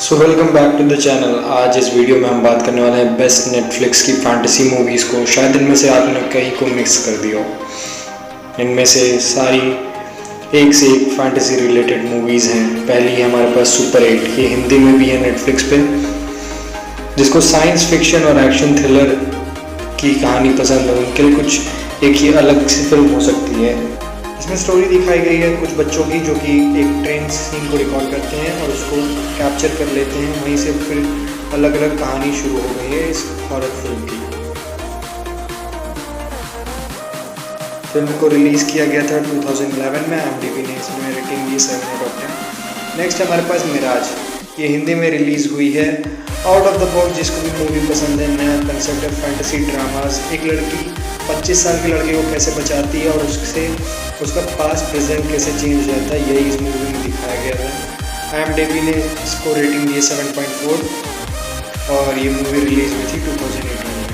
So welcome back to the channel. आज इस video में हम बात करने वाले हैं बेस्ट नेटफ्लिक्स की फैंटेसी मूवीज़ को। शायद इनमें से आपने कई को मिक्स कर दिया हो। इनमें से सारी एक से एक फैंटेसी रिलेटेड मूवीज़ हैं। पहली है हमारे पास सुपर 8, ये हिंदी में भी है नेटफ्लिक्स पे। जिसको साइंस फिक्शन और एक्शन थ्रिलर की कहानी पसंद है उनके लिए कुछ एक ही अलग सी फिल्म हो सकती है। इसमें स्टोरी दिखाई गई है कुछ बच्चों की जो कि एक ट्रेन सीन को रिकॉर्ड करते हैं और उसको कैप्चर कर लेते हैं। वहीं से फिर अलग अलग कहानी शुरू हो गई है इस हॉरर फिल्म की। फिल्म को रिलीज़ किया गया था 2011 में। IMDb ने इसमें रेटिंग दी 7/10। नेक्स्ट हमारे पास मिराज, ये हिंदी में रिलीज़ हुई है। आउट ऑफ द बॉक्स जिसको भी मूवी पसंद है, नया कंसेप्ट है फैंटेसी ड्रामास। एक लड़की 25 साल के लड़के को कैसे बचाती है और उससे उसका पास्ट प्रेजेंट कैसे चेंज हो जाता है, यही इस मूवी में दिखाया गया था। IMDb ने इसको रेटिंग दी है 7.4 और ये मूवी रिलीज़ हुई थी 2018 में।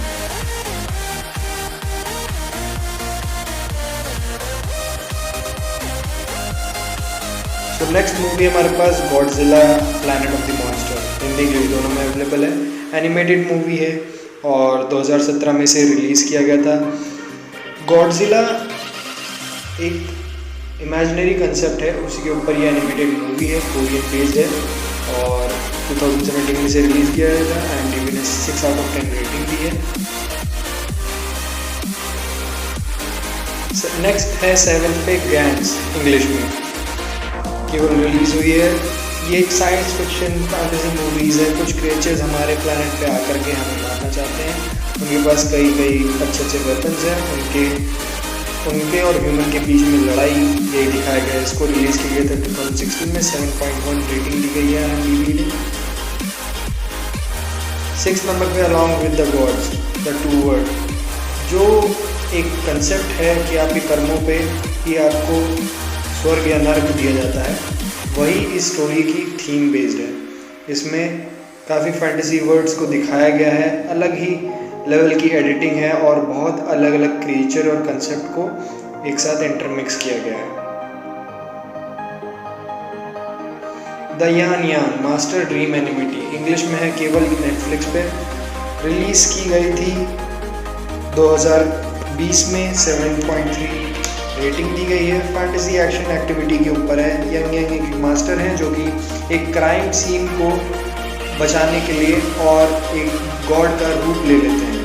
तो नेक्स्ट मूवी हमारे पास Godzilla planet of the monster, Hindi English दोनों में अवेलेबल है। एनिमेटेड मूवी है और 2017 में से रिलीज़ किया गया था। गॉडजिला एक इमेजिनरी कंसेप्ट है, उसी के ऊपर ये एनिमेटेड मूवी है, कोरियन बेस्ड है और 2017 में से रिलीज़ किया गया था। IMDb ने 6/10 रेटिंग दी है। नेक्स्ट है सेवेंथ पे गैंग्स, इंग्लिश में केवल रिलीज़ हुई है। ये एक साइंस फिक्शन फैंटेसी मूवीज़ है। कुछ क्रिएचर्स हमारे प्लैनेट पे आकर के हमें मारना चाहते हैं। उनके पास कई अच्छे वेपन्स हैं। उनके और ह्यूमन के बीच में लड़ाई यही दिखाया गया है। इसको रिलीज़ किया गया था 2016 में। 7.1 रेटिंग दी गई है IMDb ने। 6 नंबर पे along with the gods, the two word, जो एक कंसेप्ट है कि आपके कर्मों पे ही आपको स्वर्ग या नर्क दिया जाता है, वही इस स्टोरी की थीम बेस्ड है। इसमें काफ़ी फैंटेसी वर्ड्स को दिखाया गया है, अलग ही लेवल की एडिटिंग है और बहुत अलग अलग क्रिएचर और कंसेप्ट को एक साथ इंटरमिक्स किया गया है। द यान मास्टर ड्रीम एनिमिटी, इंग्लिश में है, केवल नेटफ्लिक्स पे रिलीज़ की गई थी 2020 में। 7.3 रेटिंग दी गई है। फैंटेसी एक्शन एक्टिविटी के ऊपर है। यंग एक मास्टर हैं जो कि एक क्राइम सीन को बचाने के लिए और एक गॉड का रूप ले लेते हैं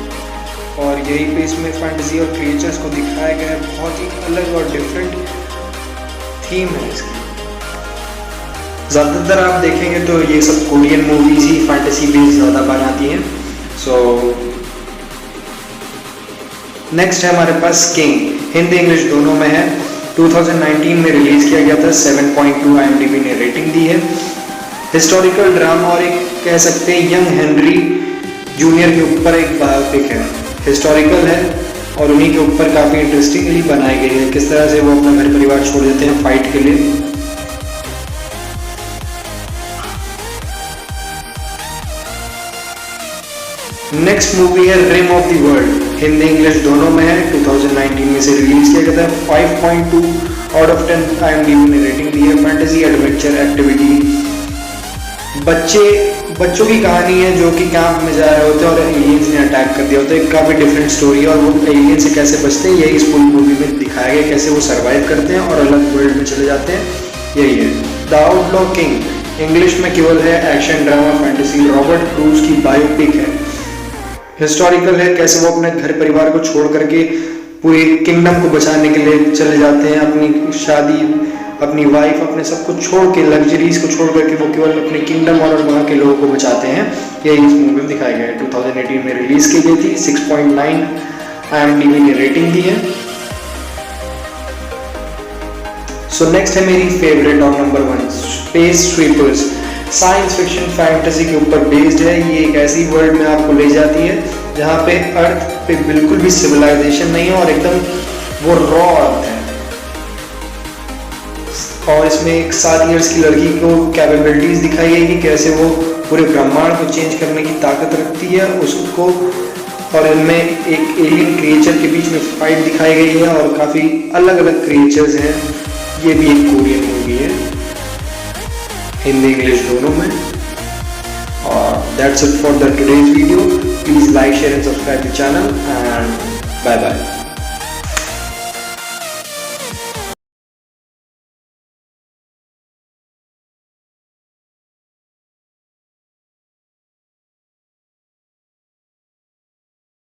और यही पे इसमें फैंटेसी और क्रिएचर्स को दिखाया गया है। बहुत ही अलग और डिफरेंट थीम है इसकी। ज़्यादातर आप देखेंगे तो ये सब कोरियन मूवीज़ ही फैंटेसी बेस्ड ज़्यादा बनाती हैं। नेक्स्ट है हमारे पास किंग, हिंदी इंग्लिश दोनों में है। 2019 में रिलीज़ किया गया था। 7.2 IMDb ने रेटिंग दी है। हिस्टोरिकल ड्रामा और एक कह सकते हैं यंग हेनरी जूनियर के ऊपर एक बायोपिक है। हिस्टोरिकल है और उन्हीं के ऊपर काफ़ी इंटरेस्टिंगली बनाई गई है, किस तरह से वो अपना घर परिवार छोड़ देते हैं फाइट के लिए। नेक्स्ट मूवी है rim of the world, Hindi English दोनों में है। 2019 में से रिलीज किया गया था। 5.2/10 IMDb ने रेटिंग दी है। फैंटेसी एडवेंचर एक्टिविटी, बच्चों की कहानी है जो कि कैंप में जा रहे होते हैं और एलियंस ने अटैक कर दिया होता है। काफ़ी डिफरेंट स्टोरी है और वो एलियन से कैसे बचते हैं यही इस पूरी मूवी में दिखाया गया, कैसे वो सर्वाइव करते हैं और अलग वर्ल्ड में चले जाते हैं, यही है। द आउटलॉ किंग, इंग्लिश में केवल है, action drama fantasy, Robert cruise की बायोपिक है। हिस्टोरिकल है, कैसे वो अपने घर परिवार को छोड़ करके पूरी किंगडम को बचाने के लिए चले जाते हैं। अपनी शादी, अपनी वाइफ, अपने सब कुछ छोड़ के, लग्जरीज को छोड़ करके वो केवल अपने किंगडम और वहाँ के लोगों को बचाते हैं, यही इस मूवी में दिखाया गया है। 2018 में रिलीज की गई थी। 6.9 IMDb ने रेटिंग दी है। नेक्स्ट है मेरी फेवरेट और number 1, space sweepers, science fiction fantasy के ऊपर बेस्ड है। ये एक ऐसी वर्ल्ड में आपको ले जाती है जहाँ पे अर्थ पे बिल्कुल भी सिविलाइजेशन नहीं है और एकदम वो रॉ अर्थ है। और इसमें एक 7 इयर्स की लड़की को कैपेबिलिटीज दिखाई गई कि कैसे वो पूरे ब्रह्मांड को चेंज करने की ताकत रखती है उसको। और इनमें एक एलियन क्रिएचर के बीच में फाइट दिखाई गई है और काफ़ी अलग अलग क्रिएचर्स हैं। ये भी एक कोरियन मूवी है, हिंदी इंग्लिश दोनों में। that's it for the today's video. Please like, share and subscribe the channel, and bye bye.